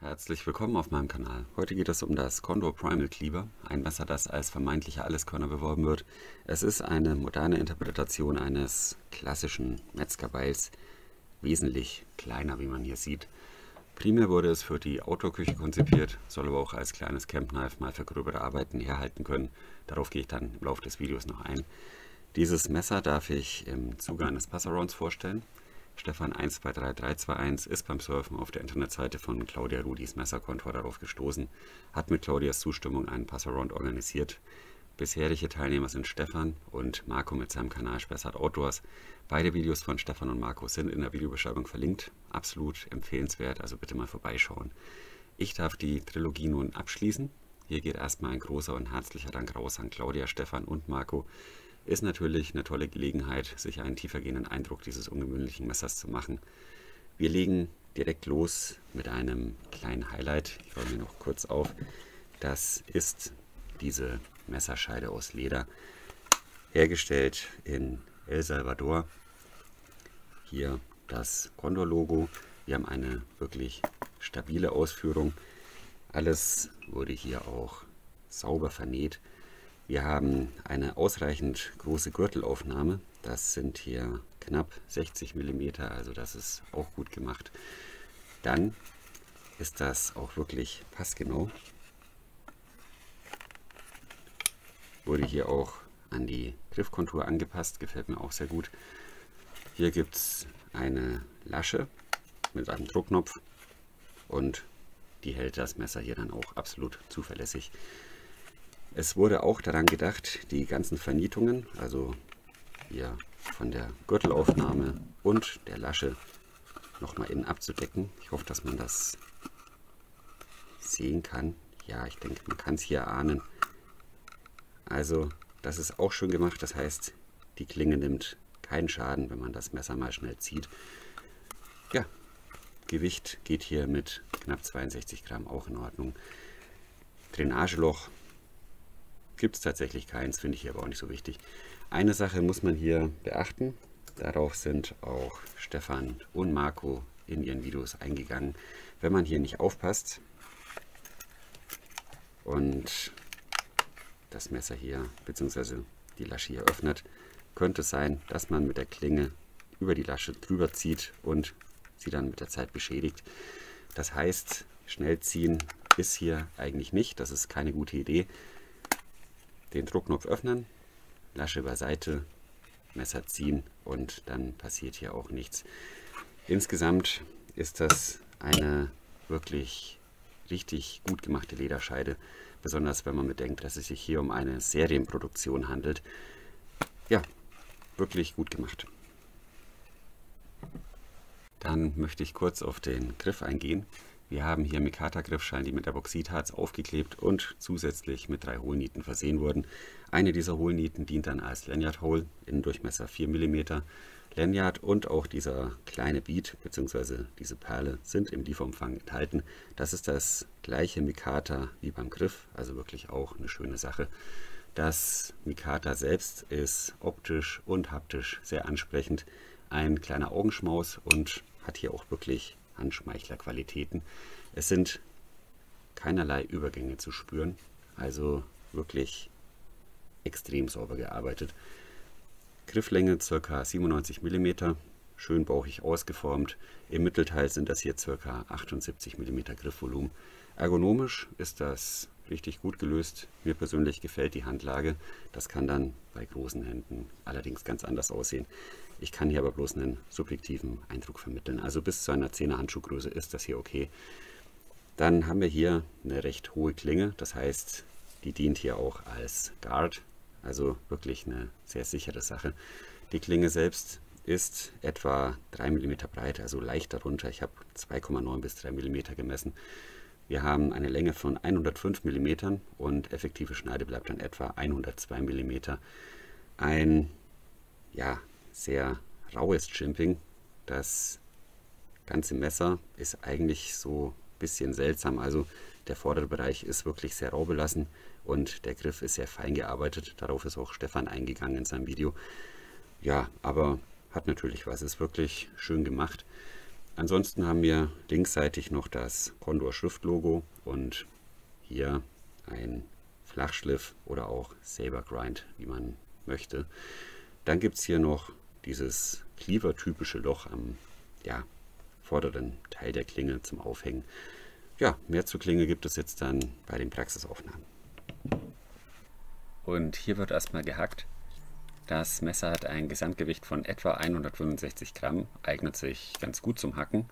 Herzlich willkommen auf meinem Kanal. Heute geht es um das Condor Primal Cleaver, ein Messer, das als vermeintlicher Alleskönner beworben wird. Es ist eine moderne Interpretation eines klassischen Metzgerbeils, wesentlich kleiner, wie man hier sieht. Primär wurde es für die Outdoor-Küche konzipiert, soll aber auch als kleines Camp-Knife mal für gröbere Arbeiten herhalten können. Darauf gehe ich dann im Laufe des Videos noch ein. Dieses Messer darf ich im Zuge eines Passarounds vorstellen. Stefan 123321 ist beim Surfen auf der Internetseite von Claudia Rudis Messerkontor darauf gestoßen, hat mit Claudias Zustimmung einen Passaround organisiert. Bisherige Teilnehmer sind Stefan und Marco mit seinem Kanal Spessart Outdoors. Beide Videos von Stefan und Marco sind in der Videobeschreibung verlinkt. Absolut empfehlenswert, also bitte mal vorbeischauen. Ich darf die Trilogie nun abschließen. Hier geht erstmal ein großer und herzlicher Dank raus an Claudia, Stefan und Marco. Ist natürlich eine tolle Gelegenheit, sich einen tiefergehenden Eindruck dieses ungewöhnlichen Messers zu machen. Wir legen direkt los mit einem kleinen Highlight. Ich räume mir noch kurz auf. Das ist diese Messerscheide aus Leder, hergestellt in El Salvador. Hier das Condor-Logo. Wir haben eine wirklich stabile Ausführung. Alles wurde hier auch sauber vernäht. Wir haben eine ausreichend große Gürtelaufnahme. Das sind hier knapp 60 mm, also das ist auch gut gemacht. Dann ist das auch wirklich passgenau. Wurde hier auch an die Griffkontur angepasst, gefällt mir auch sehr gut. Hier gibt es eine Lasche mit einem Druckknopf und die hält das Messer hier dann auch absolut zuverlässig. Es wurde auch daran gedacht, die ganzen Vernietungen, also hier von der Gürtelaufnahme und der Lasche, nochmal innen abzudecken. Ich hoffe, dass man das sehen kann. Ja, ich denke, man kann es hier ahnen. Also, das ist auch schön gemacht. Das heißt, die Klinge nimmt keinen Schaden, wenn man das Messer mal schnell zieht. Ja, Gewicht geht hier mit knapp 62 Gramm auch in Ordnung. Drainageloch gibt es tatsächlich keins, finde ich hier aber auch nicht so wichtig. Eine Sache muss man hier beachten, darauf sind auch Stefan und Marco in ihren Videos eingegangen. Wenn man hier nicht aufpasst und das Messer hier bzw. die Lasche hier öffnet, könnte es sein, dass man mit der Klinge über die Lasche drüber zieht und sie dann mit der Zeit beschädigt. Das heißt, schnell ziehen ist hier eigentlich nicht, das ist keine gute Idee. Den Druckknopf öffnen, Lasche beiseite, Messer ziehen und dann passiert hier auch nichts. Insgesamt ist das eine wirklich richtig gut gemachte Lederscheide, besonders wenn man bedenkt, dass es sich hier um eine Serienproduktion handelt. Ja, wirklich gut gemacht. Dann möchte ich kurz auf den Griff eingehen. Wir haben hier Mikata-Griffschalen, die mit Epoxidharz aufgeklebt und zusätzlich mit 3 Hohlnieten versehen wurden. Eine dieser Hohlnieten dient dann als Lanyard-Hole, Innendurchmesser 4 mm. Lanyard und auch dieser kleine Bead bzw. diese Perle sind im Lieferumfang enthalten. Das ist das gleiche Mikata wie beim Griff, also wirklich auch eine schöne Sache. Das Mikata selbst ist optisch und haptisch sehr ansprechend. Ein kleiner Augenschmaus und hat hier auch wirklich Handschmeichler-Qualitäten. Es sind keinerlei Übergänge zu spüren, also wirklich extrem sauber gearbeitet. Grifflänge ca. 97 mm, schön bauchig ausgeformt. Im Mittelteil sind das hier ca. 78 mm Griffvolumen. Ergonomisch ist das richtig gut gelöst. Mir persönlich gefällt die Handlage. Das kann dann bei großen Händen allerdings ganz anders aussehen. Ich kann hier aber bloß einen subjektiven Eindruck vermitteln. Also bis zu einer 10er Handschuhgröße ist das hier okay. Dann haben wir hier eine recht hohe Klinge. Das heißt, die dient hier auch als Guard. Also wirklich eine sehr sichere Sache. Die Klinge selbst ist etwa 3 mm breit, also leicht darunter. Ich habe 2,9 bis 3 mm gemessen. Wir haben eine Länge von 105 mm und effektive Schneide bleibt dann etwa 102 mm. Ein sehr raues Chimping. Das ganze Messer ist eigentlich so ein bisschen seltsam. Also der vordere Bereich ist wirklich sehr rau belassen und der Griff ist sehr fein gearbeitet. Darauf ist auch Stefan eingegangen in seinem Video. Ja, aber hat natürlich was, ist wirklich schön gemacht. Ansonsten haben wir linksseitig noch das Condor Schriftlogo und hier ein Flachschliff oder auch Saber Grind, wie man möchte. Dann gibt es hier noch dieses Cleaver-typische Loch am vorderen Teil der Klinge zum Aufhängen. Ja, mehr zur Klinge gibt es jetzt dann bei den Praxisaufnahmen. Und hier wird erstmal gehackt. Das Messer hat ein Gesamtgewicht von etwa 165 Gramm, eignet sich ganz gut zum Hacken.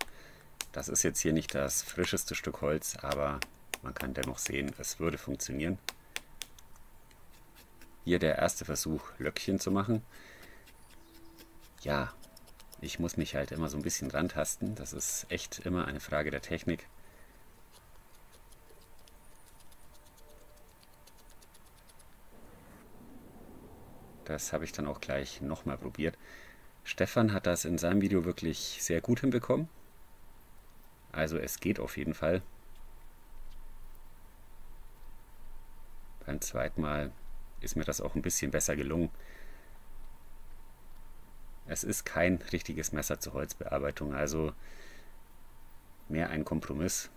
Das ist jetzt hier nicht das frischeste Stück Holz, aber man kann dennoch sehen, es würde funktionieren. Hier der erste Versuch, Löckchen zu machen. Ja, ich muss mich halt immer so ein bisschen rantasten. Das ist echt immer eine Frage der Technik. Das habe ich dann auch gleich nochmal probiert. Stefan hat das in seinem Video wirklich sehr gut hinbekommen. Also es geht auf jeden Fall. Beim zweiten Mal ist mir das auch ein bisschen besser gelungen. Es ist kein richtiges Messer zur Holzbearbeitung, also mehr ein Kompromiss.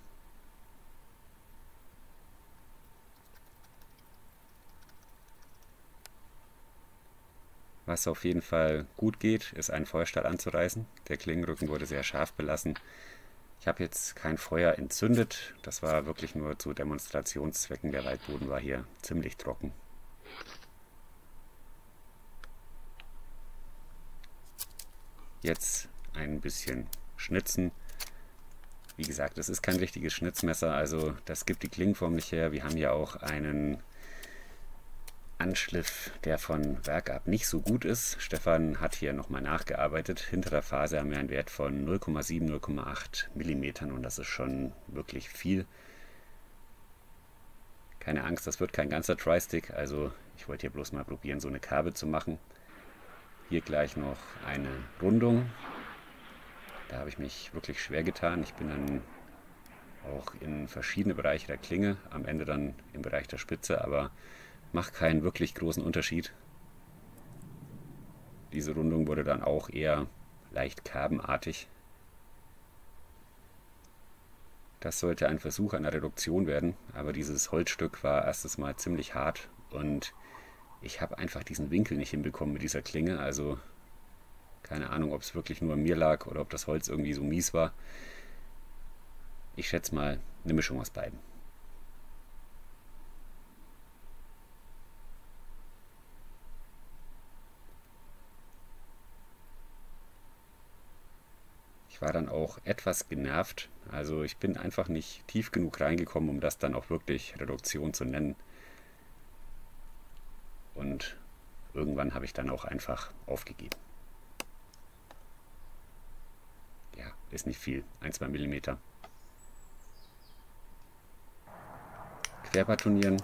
Was auf jeden Fall gut geht, ist einen Feuerstahl anzureißen. Der Klingenrücken wurde sehr scharf belassen. Ich habe jetzt kein Feuer entzündet, das war wirklich nur zu Demonstrationszwecken. Der Waldboden war hier ziemlich trocken. Jetzt ein bisschen schnitzen. Wie gesagt, es ist kein richtiges Schnitzmesser, also das gibt die Klingenform nicht her. Wir haben hier auch einen Anschliff, der von Werk ab nicht so gut ist. Stefan hat hier nochmal nachgearbeitet. Hinterer Phase haben wir einen Wert von 0,7, 0,8 mm und das ist schon wirklich viel. Keine Angst, das wird kein ganzer Tri-Stick, also ich wollte hier bloß mal probieren, so eine Kerbe zu machen. Hier gleich noch eine Rundung. Da habe ich mich wirklich schwer getan. Ich bin dann auch in verschiedene Bereiche der Klinge, am Ende dann im Bereich der Spitze, aber macht keinen wirklich großen Unterschied. Diese Rundung wurde dann auch eher leicht kerbenartig. Das sollte ein Versuch einer Reduktion werden, aber dieses Holzstück war erstes Mal ziemlich hart und ich habe einfach diesen Winkel nicht hinbekommen mit dieser Klinge. Also keine Ahnung, ob es wirklich nur an mir lag oder ob das Holz irgendwie so mies war. Ich schätze mal eine Mischung aus beiden. Ich war dann auch etwas genervt, also ich bin einfach nicht tief genug reingekommen, um das dann auch wirklich Reduktion zu nennen. Und irgendwann habe ich dann auch einfach aufgegeben. Ja, ist nicht viel, 1-2 mm. Querbetonieren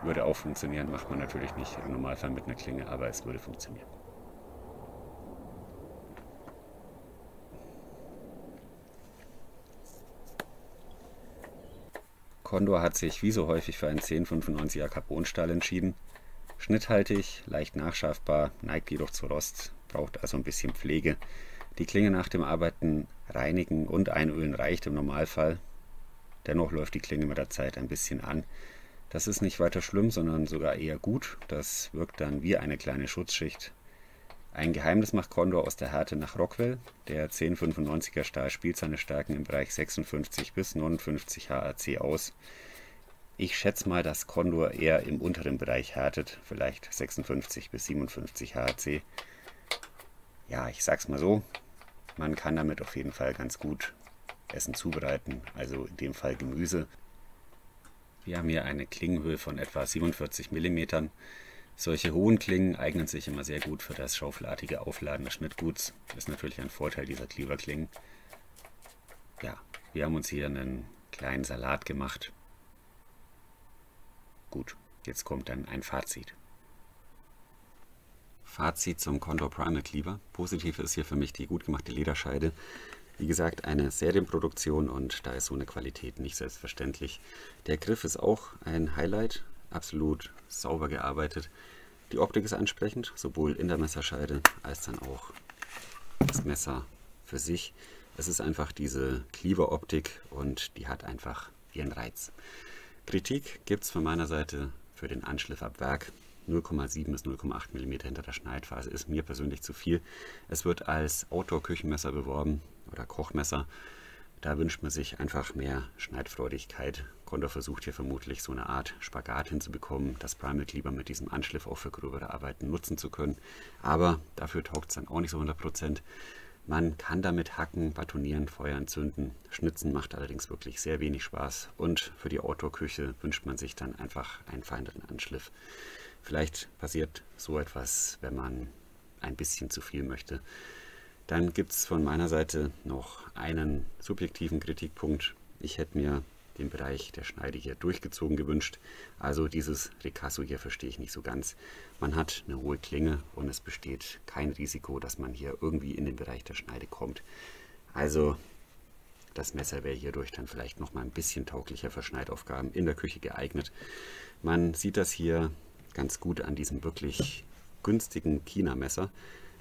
würde auch funktionieren, macht man natürlich nicht im Normalfall mit einer Klinge, aber es würde funktionieren. Condor hat sich wie so häufig für einen 1095er Carbonstahl entschieden. Schnitthaltig, leicht nachschärfbar, neigt jedoch zu Rost, braucht also ein bisschen Pflege. Die Klinge nach dem Arbeiten reinigen und einölen reicht im Normalfall. Dennoch läuft die Klinge mit der Zeit ein bisschen an. Das ist nicht weiter schlimm, sondern sogar eher gut. Das wirkt dann wie eine kleine Schutzschicht. Ein Geheimnis macht Condor aus der Härte nach Rockwell. Der 1095er Stahl spielt seine Stärken im Bereich 56 bis 59 HAC aus. Ich schätze mal, dass Condor eher im unteren Bereich härtet, vielleicht 56 bis 57 HAC. Ja, ich sag's mal so, man kann damit auf jeden Fall ganz gut Essen zubereiten, also in dem Fall Gemüse. Wir haben hier eine Klingenhöhe von etwa 47 mm. Solche hohen Klingen eignen sich immer sehr gut für das schaufelartige Aufladen des Schnittguts. Das ist natürlich ein Vorteil dieser Cleaver-Klingen. Ja, wir haben uns hier einen kleinen Salat gemacht. Gut, jetzt kommt dann ein Fazit. Fazit zum Condor Primal Cleaver. Positiv ist hier für mich die gut gemachte Lederscheide. Wie gesagt, eine Serienproduktion und da ist so eine Qualität nicht selbstverständlich. Der Griff ist auch ein Highlight, absolut sauber gearbeitet. Die Optik ist ansprechend, sowohl in der Messerscheide als dann auch das Messer für sich. Es ist einfach diese Cleaver-Optik und die hat einfach ihren Reiz. Kritik gibt es von meiner Seite für den Anschliff ab Werk. 0,7 bis 0,8 mm hinter der Schneidphase ist mir persönlich zu viel. Es wird als Outdoor-Küchenmesser beworben oder Kochmesser. Da wünscht man sich einfach mehr Schneidfreudigkeit. Condor versucht hier vermutlich so eine Art Spagat hinzubekommen, das Primal Cleaver mit diesem Anschliff auch für gröbere Arbeiten nutzen zu können. Aber dafür taugt es dann auch nicht so 100%. Man kann damit hacken, batonieren, Feuer entzünden. Schnitzen macht allerdings wirklich sehr wenig Spaß. Und für die Outdoor-Küche wünscht man sich dann einfach einen feineren Anschliff. Vielleicht passiert so etwas, wenn man ein bisschen zu viel möchte. Dann gibt es von meiner Seite noch einen subjektiven Kritikpunkt. Ich hätte mir den Bereich der Schneide hier durchgezogen gewünscht. Also dieses Ricasso hier verstehe ich nicht so ganz. Man hat eine hohe Klinge und es besteht kein Risiko, dass man hier irgendwie in den Bereich der Schneide kommt. Also das Messer wäre hierdurch dann vielleicht noch mal ein bisschen tauglicher für Schneidaufgaben in der Küche geeignet. Man sieht das hier ganz gut an diesem wirklich günstigen China-Messer.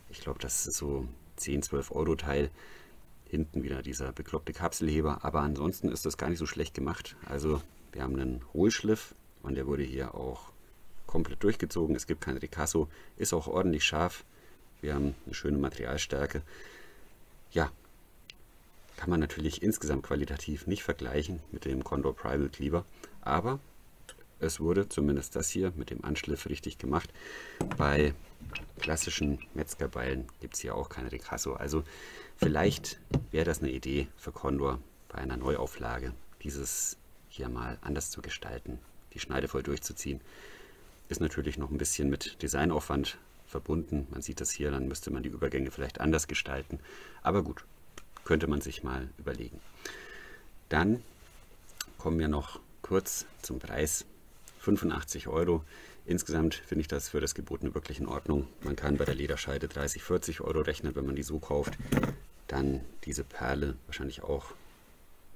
Ich glaube, das ist so 10-12 Euro Teil. Hinten wieder dieser bekloppte Kapselheber, aber ansonsten ist das gar nicht so schlecht gemacht. Also wir haben einen Hohlschliff und der wurde hier auch komplett durchgezogen. Es gibt kein Ricasso, ist auch ordentlich scharf. Wir haben eine schöne Materialstärke. Ja, kann man natürlich insgesamt qualitativ nicht vergleichen mit dem Condor Primal Cleaver, aber es wurde zumindest das hier mit dem Anschliff richtig gemacht. Bei klassischen Metzgerbeilen gibt es hier auch kein Ricasso. Also vielleicht wäre das eine Idee für Condor bei einer Neuauflage, dieses hier mal anders zu gestalten, die Schneide voll durchzuziehen. Ist natürlich noch ein bisschen mit Designaufwand verbunden. Man sieht das hier, dann müsste man die Übergänge vielleicht anders gestalten. Aber gut, könnte man sich mal überlegen. Dann kommen wir noch kurz zum Preis. 85 Euro. Insgesamt finde ich das für das Gebotene wirklich in Ordnung. Man kann bei der Lederscheide 30-40 Euro rechnen, wenn man die so kauft. Dann diese Perle wahrscheinlich auch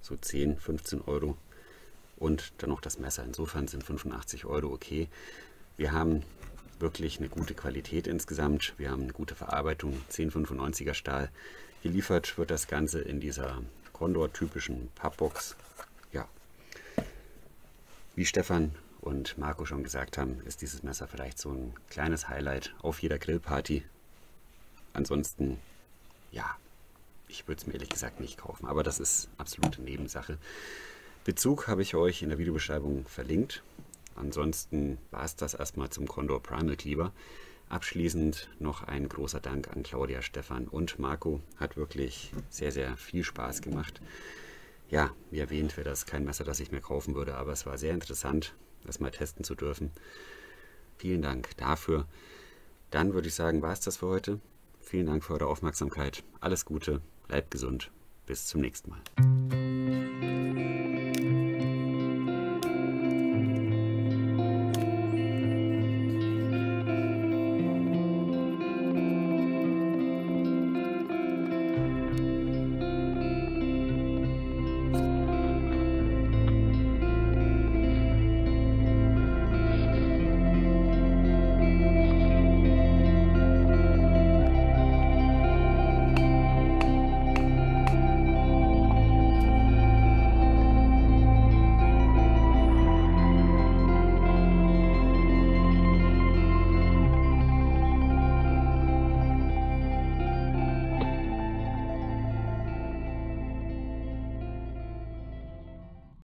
so 10-15 Euro. Und dann noch das Messer. Insofern sind 85 Euro okay. Wir haben wirklich eine gute Qualität insgesamt. Wir haben eine gute Verarbeitung, 1095er Stahl. Geliefert wird das Ganze in dieser Condor-typischen Pappbox. Ja, wie Stefan und Marco schon gesagt haben, ist dieses Messer vielleicht so ein kleines Highlight auf jeder Grillparty. Ansonsten, ja, ich würde es mir ehrlich gesagt nicht kaufen, aber das ist absolute Nebensache. Bezug habe ich euch in der Videobeschreibung verlinkt. Ansonsten war es das erstmal zum Condor Primal Cleaver. Abschließend noch ein großer Dank an Claudia, Stefan und Marco. Hat wirklich sehr, sehr viel Spaß gemacht. Ja, wie erwähnt, wäre das kein Messer, das ich mir kaufen würde, aber es war sehr interessant, das mal testen zu dürfen. Vielen Dank dafür. Dann würde ich sagen, war es das für heute. Vielen Dank für eure Aufmerksamkeit. Alles Gute, bleibt gesund. Bis zum nächsten Mal.